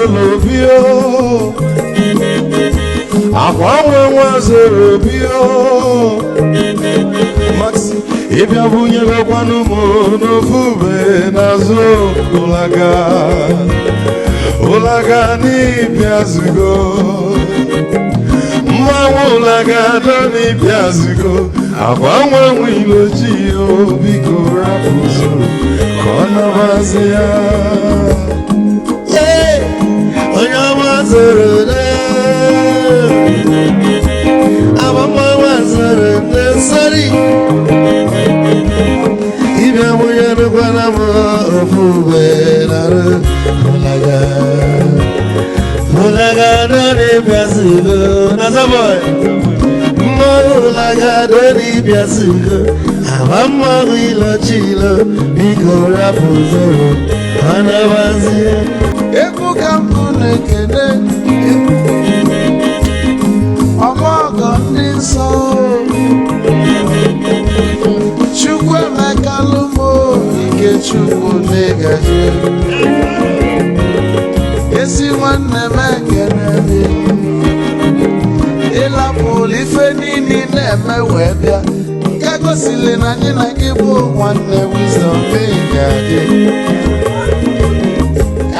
Bio, Aqua Bio, Maxi, if you have one no fube, Nazo, Ulaga, ni Piazugo, Mawulaga, Doni Piazugo, Aqua Wilogio, Bico Rapuzo, Conavazia. Sorry, if I were to run a Mulaga, don't leave Yasugo, Nazaboy. Mulaga, don't leave Yasugo. I'm a little chilo, Nico Rapuzo, Anavazia. If you come to Naked, I'm all gone in soul. Chukwe mekalumo, ike chukwu negaje. Esi nwanne mekene ila polife nini na-eme wee bịa. Nke gosili na anyị na gị bụ nwanne wisdom gaje.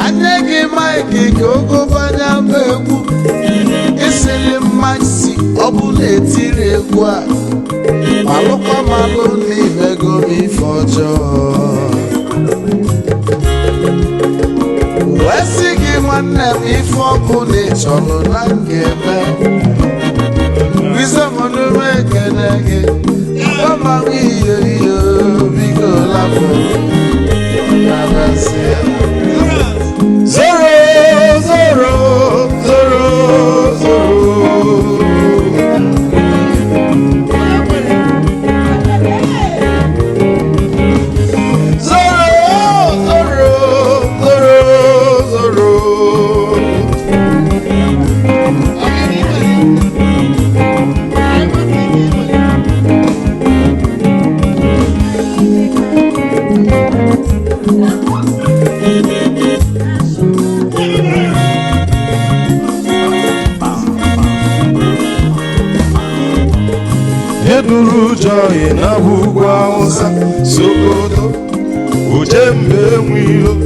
Anye gị maịkị ka ogobanya bụ egwu. Isili mmaksi ọ bụla etiri egwu a. Malukwa malu ni bego mi fojo. Wesigi mwane mi foku ni cholo nangebe. Wisa monu mekenege. Mama wiyo bigo lafo. Nabase. Zoro, zoro, zoro, zoro. Joy na bugwa usa sokoto ujembe mwilo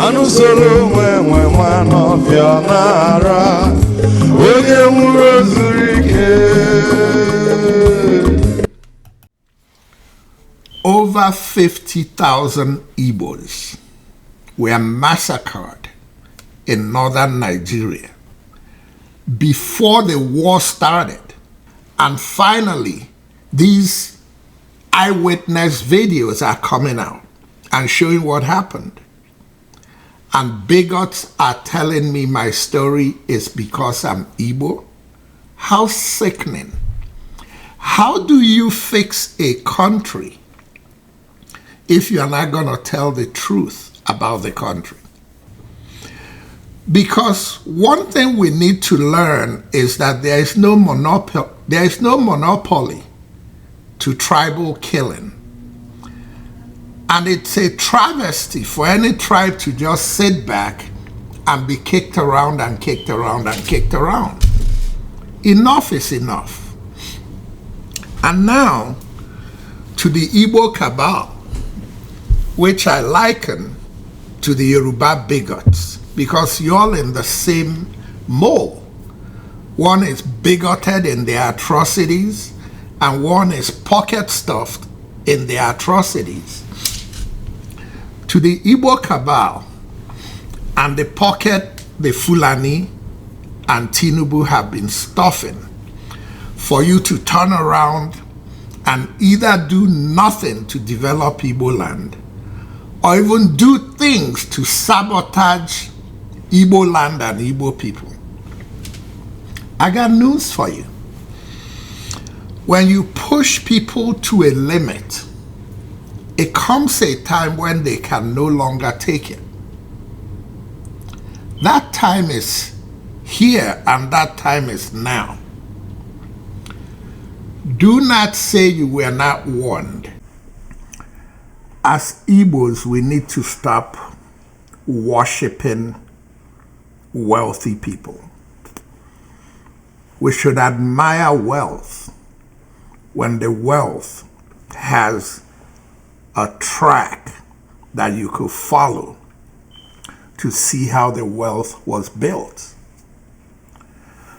anusoro mwe manofia nara onye nwuro zurike. Over 50,000 Igbos were massacred in northern Nigeria before the war started, and finally these eyewitness videos are coming out and showing what happened. And bigots are telling me my story is because I'm Igbo. How sickening. How do you fix a country if you're not going to tell the truth about the country? Because one thing we need to learn is that there is no monopoly to tribal killing. And it's a travesty for any tribe to just sit back and be kicked around and kicked around and kicked around. Enough is enough. And now to the Igbo cabal, which I liken to the Yoruba bigots, because you're all in the same mold. One is bigoted in their atrocities, and one is pocket stuffed in their atrocities. To the Igbo cabal and the pocket the Fulani and Tinubu have been stuffing for you to turn around and either do nothing to develop Igbo land or even do things to sabotage Igbo land and Igbo people. I got news for you. When you push people to a limit, it comes a time when they can no longer take it. That time is here and that time is now. Do not say you were not warned. As Igbos, we need to stop worshiping wealthy people. We should admire wealth when the wealth has a track that you could follow to see how the wealth was built.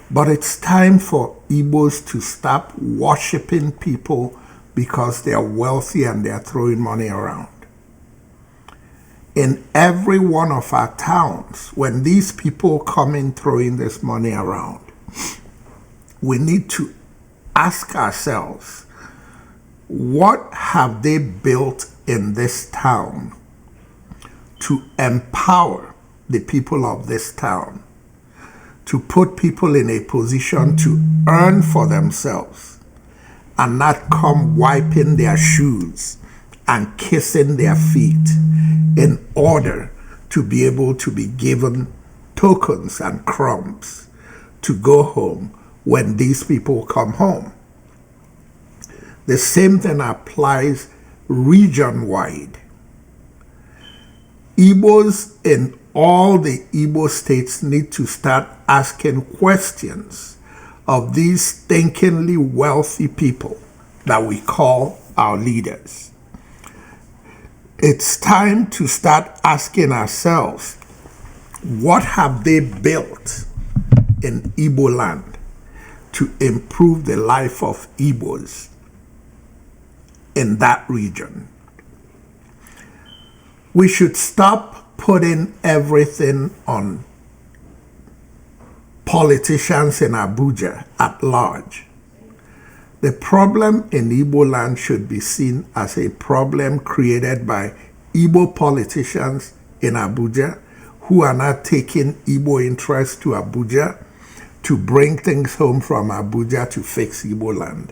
But it's time for Igbos to stop worshiping people because they are wealthy and they are throwing money around. In every one of our towns, when these people come in throwing this money around, we need to ask ourselves, what have they built in this town to empower the people of this town, to put people in a position to earn for themselves and not come wiping their shoes and kissing their feet in order to be able to be given tokens and crumbs to go home when these people come home. The same thing applies region-wide. Igbos in all the Igbo states need to start asking questions of these stinkingly wealthy people that we call our leaders. It's time to start asking ourselves, what have they built in Igbo land to improve the life of Igbos in that region? We should stop putting everything on politicians in Abuja at large. The problem in Igbo land should be seen as a problem created by Igbo politicians in Abuja who are not taking Igbo interest to Abuja to bring things home from Abuja to fix Igbo land.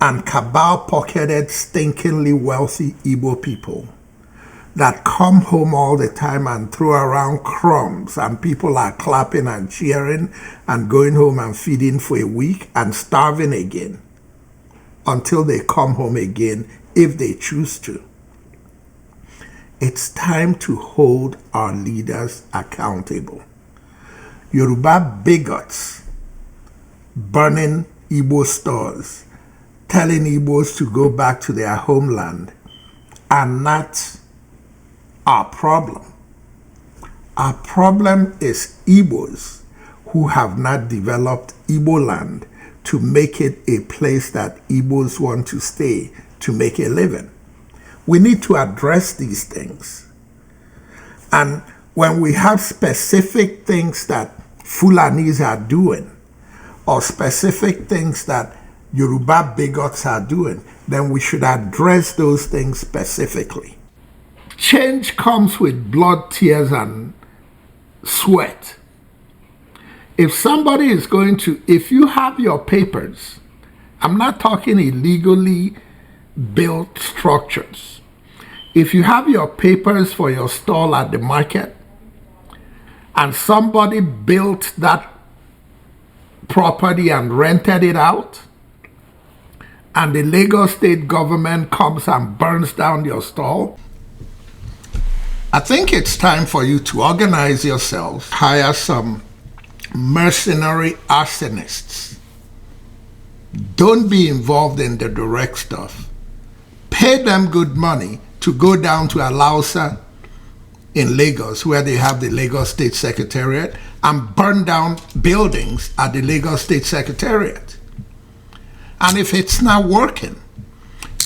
And cabal-pocketed, stinkingly wealthy Igbo people that come home all the time and throw around crumbs, and people are clapping and cheering and going home and feeding for a week and starving again until they come home again if they choose to. It's time to hold our leaders accountable. Yoruba bigots burning Igbo stores, telling Igbos to go back to their homeland, are not our problem. Our problem is Igbos who have not developed Igbo land to make it a place that Igbos want to stay to make a living. We need to address these things. And when we have specific things that Fulanis are doing, or specific things that Yoruba bigots are doing, then we should address those things specifically. Change comes with blood, tears, and sweat. If somebody is going to, if you have your papers, I'm not talking illegally built structures. If you have your papers for your stall at the market and somebody built that property and rented it out, and the Lagos state government comes and burns down your stall, I think it's time for you to organize yourselves, hire some mercenary arsonists. Don't be involved in the direct stuff. Pay them good money to go down to Alausa in Lagos, where they have the Lagos State Secretariat, and burn down buildings at the Lagos State Secretariat. And if it's not working,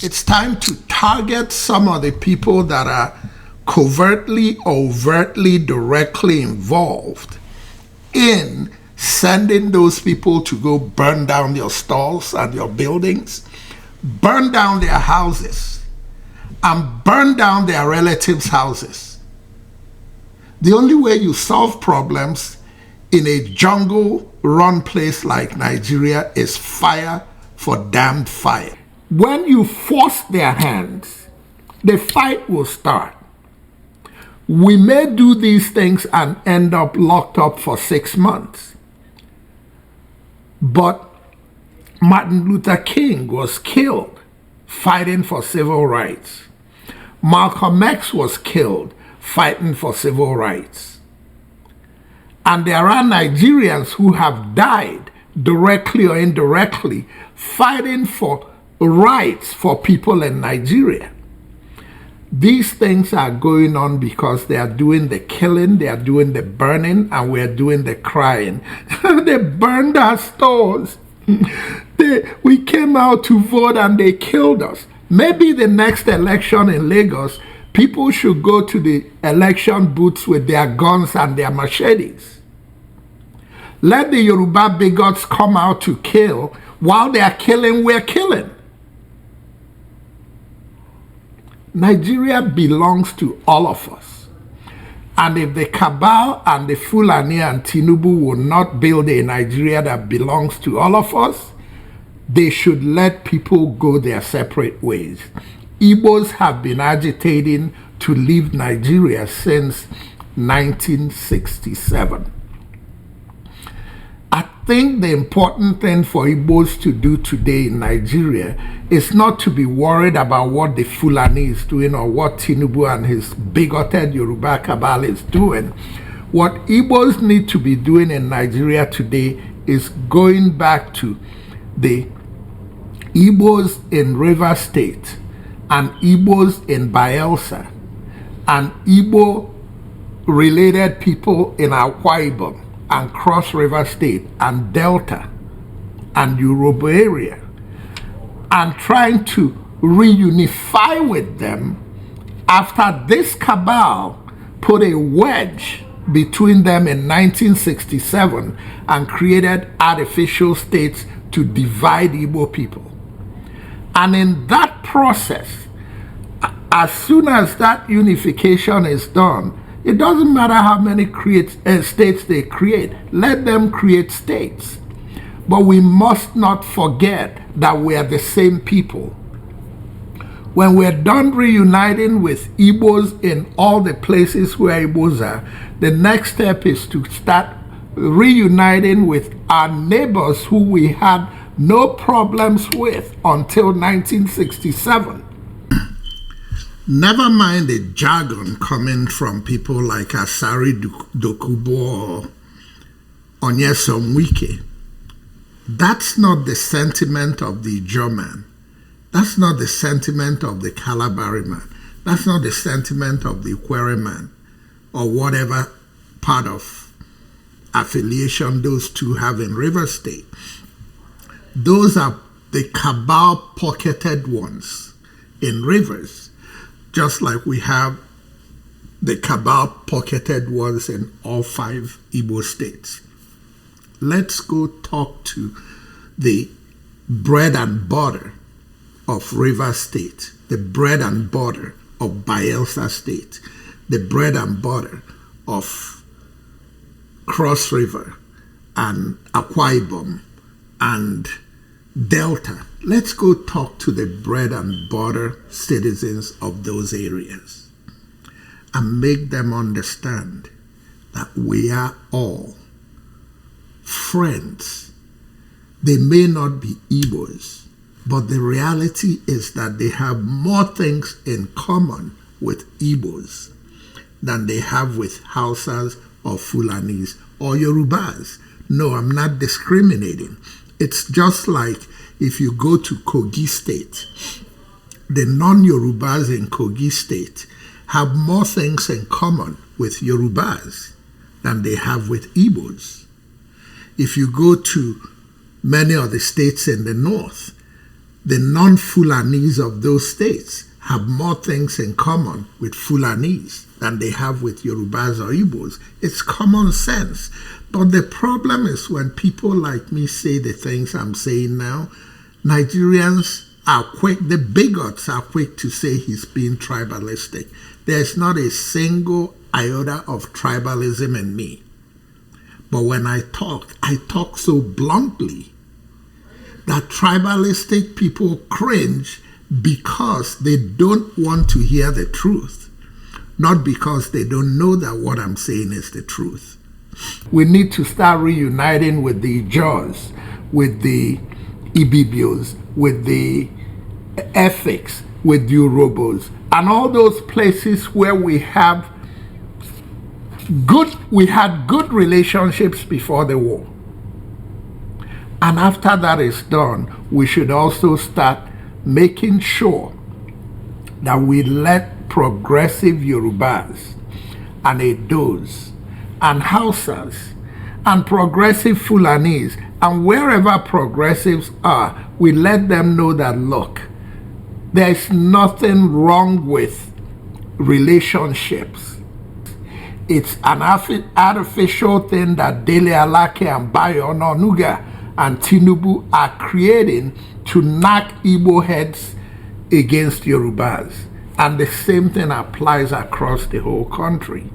it's time to target some of the people that are covertly, overtly, directly involved in sending those people to go burn down your stalls and your buildings, burn down their houses, and burn down their relatives' houses. The only way you solve problems in a jungle-run place like Nigeria is fire for damned fire. When you force their hands, the fight will start. We may do these things and end up locked up for 6 months. But Martin Luther King was killed fighting for civil rights. Malcolm X was killed fighting for civil rights. And there are Nigerians who have died directly or indirectly fighting for rights for people in Nigeria. These things are going on because they are doing the killing, they are doing the burning, and we are doing the crying. They burned our stores. We came out to vote and they killed us. Maybe the next election in Lagos, people should go to the election booths with their guns and their machetes. Let the Yoruba bigots come out to kill. While they are killing, we're killing. Nigeria belongs to all of us. And if the cabal and the Fulani and Tinubu will not build a Nigeria that belongs to all of us, they should let people go their separate ways. Igbos have been agitating to leave Nigeria since 1967. I think the important thing for Igbos to do today in Nigeria is not to be worried about what the Fulani is doing or what Tinubu and his bigoted Yoruba cabal is doing. What Igbos need to be doing in Nigeria today is going back to the Igbos in Rivers State and Igbos in Bayelsa and Igbo-related people in Akwa Ibom and Cross River State and Delta and Yoruba area, and trying to reunify with them after this cabal put a wedge between them in 1967 and created artificial states to divide Igbo people. And in that process, as soon as that unification is done, it doesn't matter how many states they create. Let them create states. But we must not forget that we are the same people. When we're done reuniting with Igbos in all the places where Igbos are, the next step is to start reuniting with our neighbors who we had no problems with until 1967. Never mind the jargon coming from people like Asari Dokubo or Onyesom Wike. That's not the sentiment of the German. That's not the sentiment of the Calabari man. That's not the sentiment of the Ikwere man or whatever part of affiliation those two have in River State. Those are the cabal-pocketed ones in Rivers, just like we have the cabal-pocketed ones in all 5 Igbo states. Let's go talk to the bread and butter of River State, the bread and butter of Bayelsa State, the bread and butter of Cross River and Akwa Ibom and Delta. Let's go talk to the bread and butter citizens of those areas and make them understand that we are all friends. They may not be Igbos, but the reality is that they have more things in common with Igbos than they have with Hausas or Fulanis or Yorubas. No, I'm not discriminating. It's just like if you go to Kogi State, the non-Yorubas in Kogi State have more things in common with Yorubas than they have with Igbos. If you go to many of the states in the north, the non-Fulanis of those states have more things in common with Fulanis than they have with Yorubas or Igbos. It's common sense. But the problem is when people like me say the things I'm saying now, Nigerians are quick, the bigots are quick to say he's being tribalistic. There's not a single iota of tribalism in me. But when I talk so bluntly that tribalistic people cringe because they don't want to hear the truth, not because they don't know that what I'm saying is the truth. We need to start reuniting with the Jaws, with the Ibibios, with the Ethics, with the Urobos, and all those places where we have We had good relationships before the war. And after that is done, we should also start making sure that we let progressive Yorubas and Edos and Hausas and progressive Fulanis and wherever progressives are, we let them know that, look, there's nothing wrong with relationships. It's an artificial thing that Dele Alake and Bayo Ononuga and Tinubu are creating to knock Igbo heads against Yorubas. And the same thing applies across the whole country.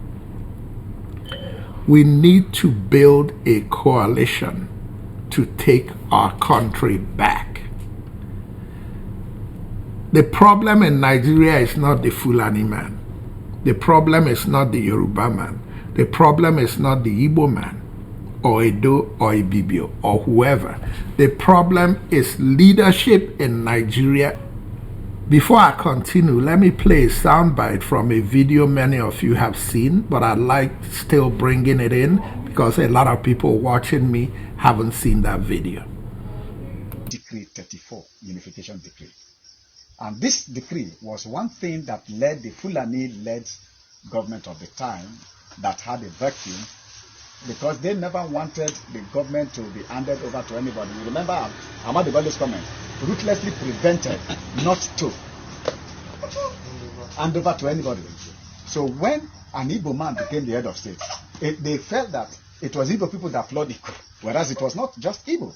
We need to build a coalition to take our country back. The problem in Nigeria is not the Fulani man. The problem is not the Yoruba man. The problem is not the Igbo man, or Edo, or Ibibio, or whoever. The problem is leadership in Nigeria. Before I continue, let me play a soundbite from a video many of you have seen, but I like still bringing it in because a lot of people watching me haven't seen that video. Decree 34, Unification Decree. And this decree was one thing that led the Fulani-led government of the time that had a vacuum, because they never wanted the government to be handed over to anybody. You remember Ahmad Bello's comment, ruthlessly prevented not to hand over to anybody. So when an Igbo man became the head of state, they felt that it was Igbo people that flawed Igbo, whereas it was not just Igbo.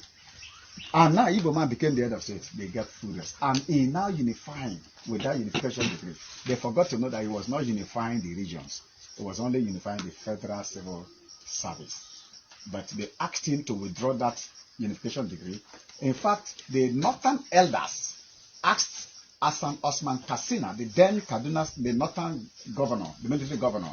And now Igbo man became the head of state. They get furious. And he now unifying with that unification decree. They forgot to know that he was not unifying the regions. It was only unifying the federal civil service. But they asked him to withdraw that unification decree. In fact, the northern elders asked Hassan Osman Kassina, the then Kaduna, the northern governor, the military governor,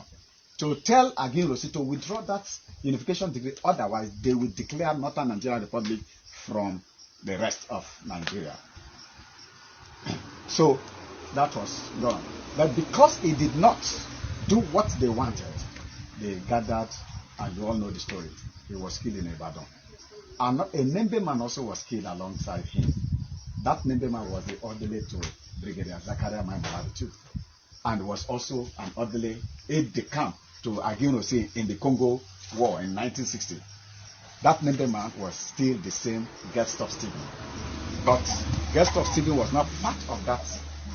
to tell Agin Rossi to withdraw that unification decree. Otherwise, they will declare Northern Nigeria Republic from the rest of Nigeria. So that was gone. But because he did not do what they wanted, they gathered, and you all know the story. He was killed in Ibadan. And a Nembe man also was killed alongside him. That Nembe man was the orderly to Brigadier Zakaria Maimalabi too, and was also an orderly aide-de-camp to Agin Rossi in the Congo War in 1960. That Nembe man was still the same Guest of Stephen. But Guest of Stephen was not part of that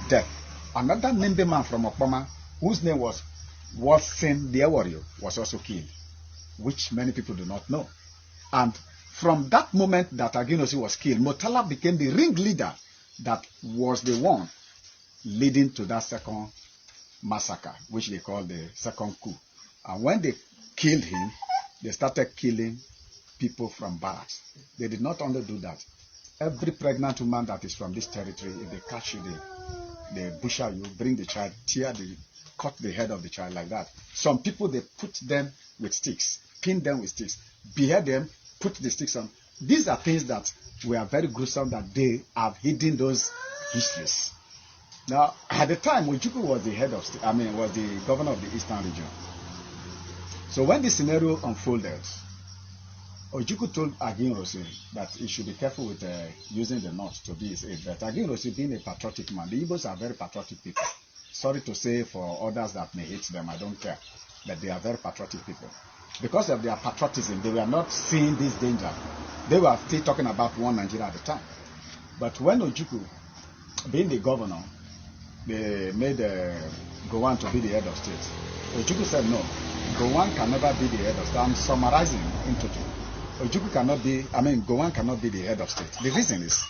death. Another Nembe man from Okpoma, whose name was Wolfson the Warrior, was also killed, which many people do not know. And from that moment that Agin Rossi was killed, Motala became the ringleader that was the one leading to that second massacre, which they call the second coup. And when they killed him, they started killing people from barracks. They did not only do that. Every pregnant woman that is from this territory, if they catch you, they butcher you, bring the child, cut the head of the child like that. Some people, they put them with sticks, pin them with sticks, behead them, put the sticks on. These are things that were very gruesome, that they have hidden those histories. Now, at the time, Ojukwu was the head of state, was the governor of the Eastern region. So when this scenario unfolded, Ojukwu told Agin Rossi that he should be careful with using the North to be his aide. But Agin Rossi, being a patriotic man, the Igbos are very patriotic people. Sorry to say for others that may hate them, I don't care. But they are very patriotic people. Because of their patriotism, they were not seeing this danger. They were still talking about one Nigeria at the time. But when Ojukwu, being the governor, they made Gowon to be the head of state. Ojukwu said no, Gowon can never be the head of state. I'm summarizing into two. Gowon cannot be the head of state. The reason is,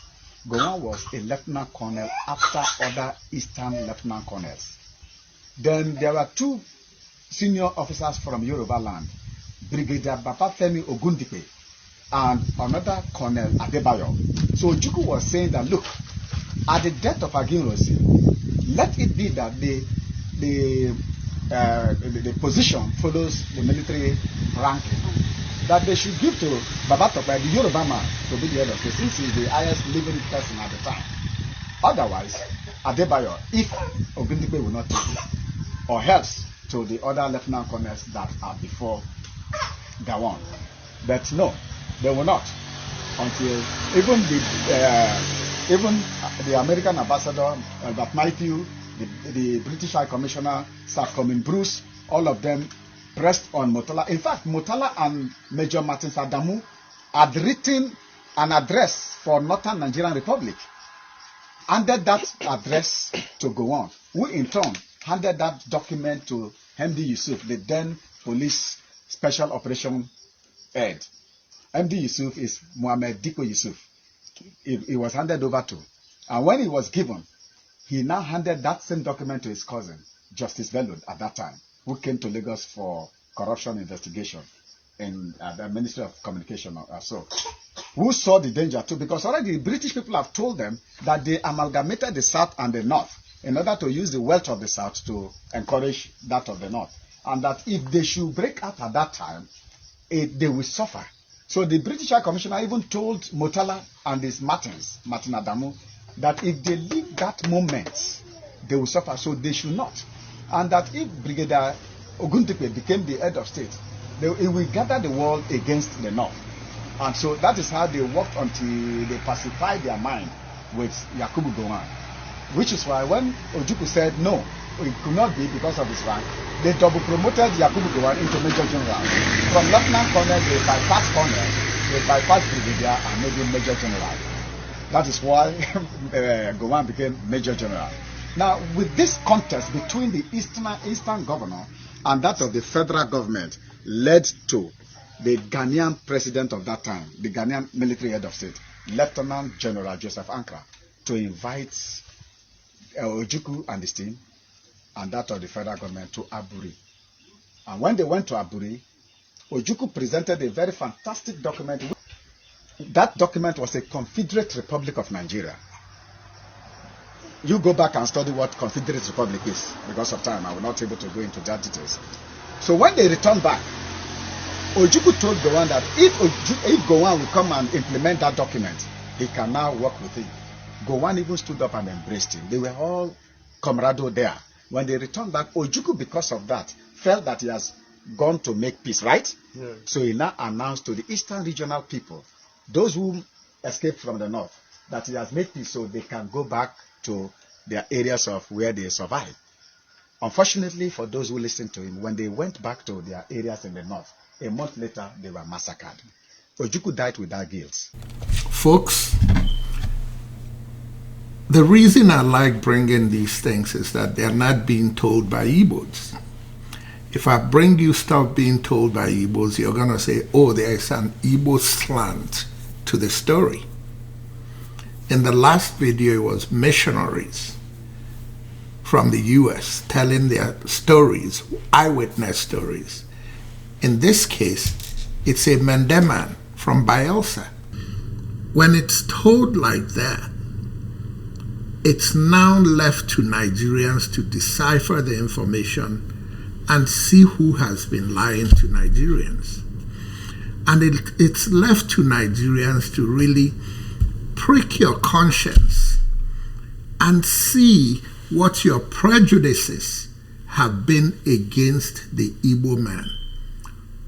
Gowon was a lieutenant colonel after other Eastern lieutenant colonels. Then there were two senior officers from Yoruba land, Brigadier Babafemi Ogundipe and another Colonel Adebayo. So Ojukwu was saying that, look, at the death of Agin Rossi, let it be that the position follows the military ranking. That they should give to Babatope, the Yoruba man, to be the head of state, since he's the highest living person at the time. Otherwise, Adebayo, if Ogundipe will not take it, or else to the other lieutenant colonels that are before Gowon. But no, they will not until even the American ambassador, that Matthew, the British High Commissioner, Sir Comin Bruce, all of them pressed on Murtala. In fact, Murtala and Major Martin Adamu had written an address for Northern Nigerian Republic, handed that address to Gowon, who in turn handed that document to MD Yusuf, the then police special operation head. MD Yusuf is Muhammad Diko Yusuf. He was handed over to. And when he was given, he now handed that same document to his cousin, Justice Bello, at that time, who came to Lagos for corruption investigation in the Ministry of Communication or so, who saw the danger too, because already the British people have told them that they amalgamated the South and the North in order to use the wealth of the South to encourage that of the North. And that if they should break out at that time, they will suffer. So the British High Commissioner even told Murtala and his Martin Adamu, that if they leave that moment, they will suffer, so they should not. And that if Brigadier Ogundipe became the head of state, it will gather the world against the North. And so that is how they worked until they pacified their mind with Yakubu Gowon. Which is why when Ojukwu said no, it could not be because of his rank, they double promoted Yakubu Gowon into Major General. From Lieutenant Colonel, they bypassed Colonel, they bypassed Brigadier and made him Major General. That is why Gowon became Major General. Now, with this contest between the Eastern governor and that of the federal government led to the Ghanaian president of that time, the Ghanaian military head of state, Lieutenant General Joseph Ankara, to invite Ojukwu and his team and that of the federal government to Aburi. And when they went to Aburi, Ojukwu presented a very fantastic document. That document was a Confederate Republic of Nigeria. You go back and study what Confederate Republic is. Because of time, I will not be able to go into that details. So when they returned back, Ojukwu told Gowon that if Gowon will come and implement that document, he can now work with him. Gowon even stood up and embraced him. They were all comrado there. When they returned back, Ojukwu, because of that, felt that he has gone to make peace, right? Yeah. So he now announced to the Eastern regional people, those who escaped from the North, that he has made peace so they can go back to their areas of where they survived. Unfortunately, for those who listened to him, when they went back to their areas in the North, a month later, they were massacred. Ojukwu died without guilt. Folks, the reason I like bringing these things is that they're not being told by Igbos. If I bring you stuff being told by Igbos, you're going to say, oh, there is an Igbo slant to the story. In the last video, it was missionaries from the US telling their stories, eyewitness stories. In this case, it's a Mandeman from Bayelsa. When it's told like that, it's now left to Nigerians to decipher the information and see who has been lying to Nigerians. And it's left to Nigerians to really prick your conscience and see what your prejudices have been against the Igbo man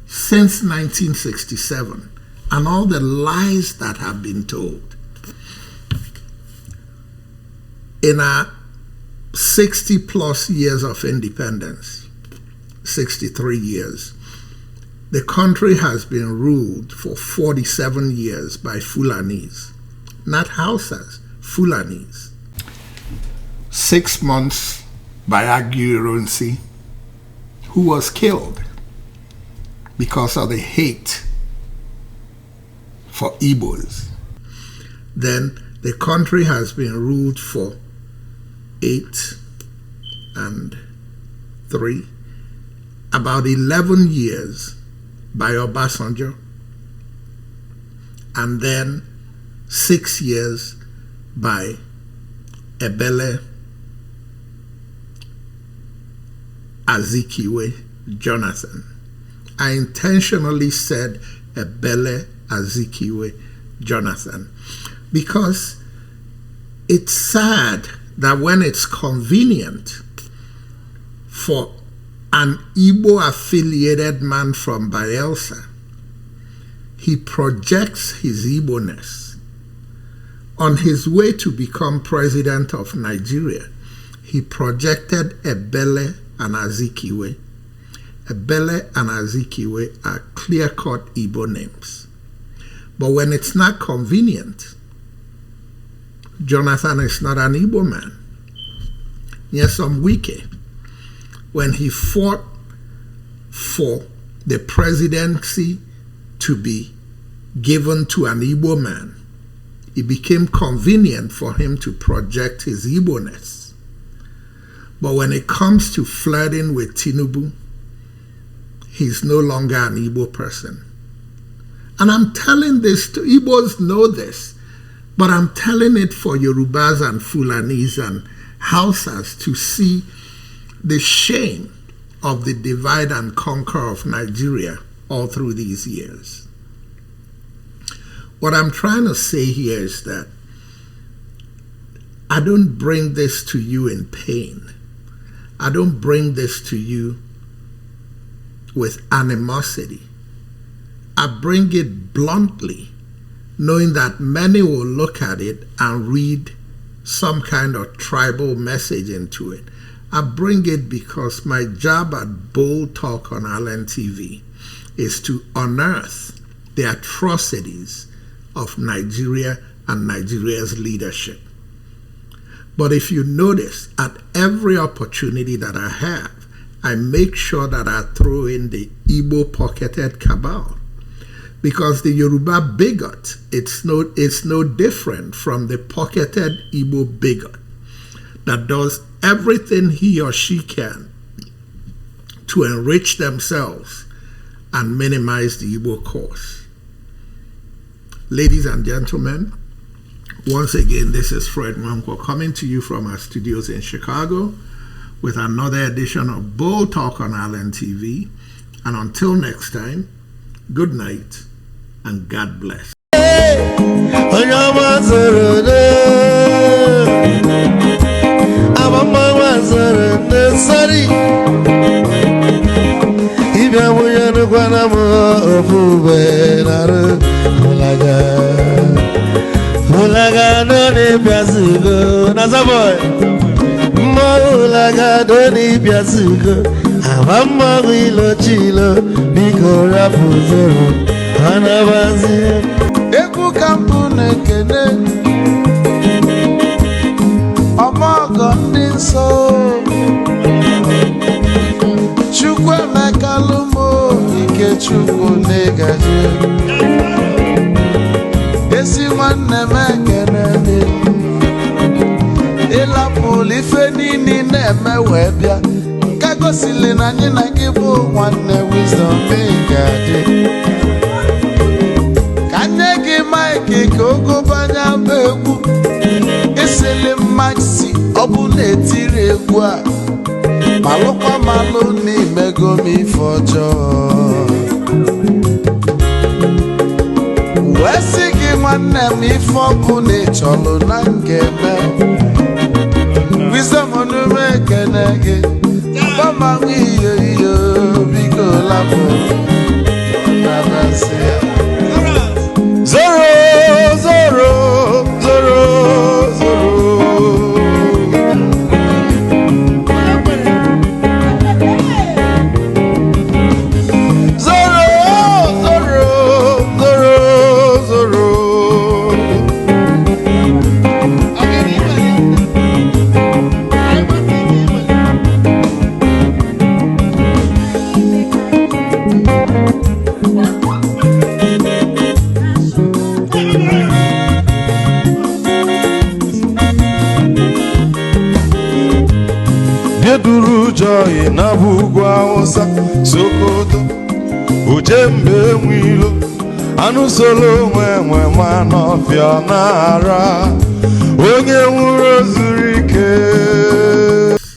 since 1967 and all the lies that have been told. In our 60 plus years of independence, 63 years, the country has been ruled for 47 years by Fulanis, not Hausas, Fulanis. 6 months by Aguirre, who was killed because of the hate for Igbos. Then the country has been ruled for 8 and 3, about 11 years by Obasanjo, and then 6 years by Ebele Azikiwe Jonathan. I intentionally said Ebele Azikiwe Jonathan because it's sad that when it's convenient for an Igbo affiliated man from Bayelsa, he projects his Igbo-ness. On his way to become president of Nigeria, he projected Ebele and Azikiwe. Ebele and Azikiwe are clear-cut Igbo names. But when it's not convenient, Jonathan is not an Igbo man. Nyesom Wike, when he fought for the presidency to be given to an Igbo man, it became convenient for him to project his Igbo-ness. But when it comes to flirting with Tinubu, he's no longer an Igbo person. And I'm telling this to Igbos, know this, but I'm telling it for Yorubas and Fulanis and Hausas to see the shame of the divide and conquer of Nigeria all through these years. What I'm trying to say here is that I don't bring this to you in pain. I don't bring this to you with animosity. I bring it bluntly, knowing that many will look at it and read some kind of tribal message into it. I bring it because my job at Bold Talk on Allen TV is to unearth the atrocities of Nigeria and Nigeria's leadership. But if you notice, at every opportunity that I have, I make sure that I throw in the Igbo pocketed cabal. Because the Yoruba bigot, it's no different from the pocketed Igbo bigot that does everything he or she can to enrich themselves and minimize the Igbo cause. Ladies and gentlemen, once again, this is Fred Mwanko coming to you from our studios in Chicago with another edition of Bold Talk on Allen TV. And until next time, good night and God bless. Mulaga doni piazugo, nazaboy. Mulaga doni piazugo, abamma wilo chilo, biko rapuzoro, anabazi. Eku kampu nekene, omogo ndi nso. Chukwu emekalumo, ike chukwu negaje. Esi nwanne m ekene dị ịlapụlụ ife niile na-eme wee bịa ka gosili na anyị na gị bụ nwanne Wisdom ga-adị ka nye gị maịkị ka ogobanya bụ egwu isili mmaksi ọ bụ na-etiri egwu a malụkwa malụ n'imego m ife ọjọọ wee sị gị nwanne m ife ọkụ na-echọlụ na ngeme Wisdom onume ekene gị gbamanwe iyo biko lapụ nabasị ya zoro zoro zoro zoro Duru joy na bugwu Hausa Sokoto Ojembe nwilo anụ solo nwe nwa n'ọfịa na-ara onye nwụrụ zuru ike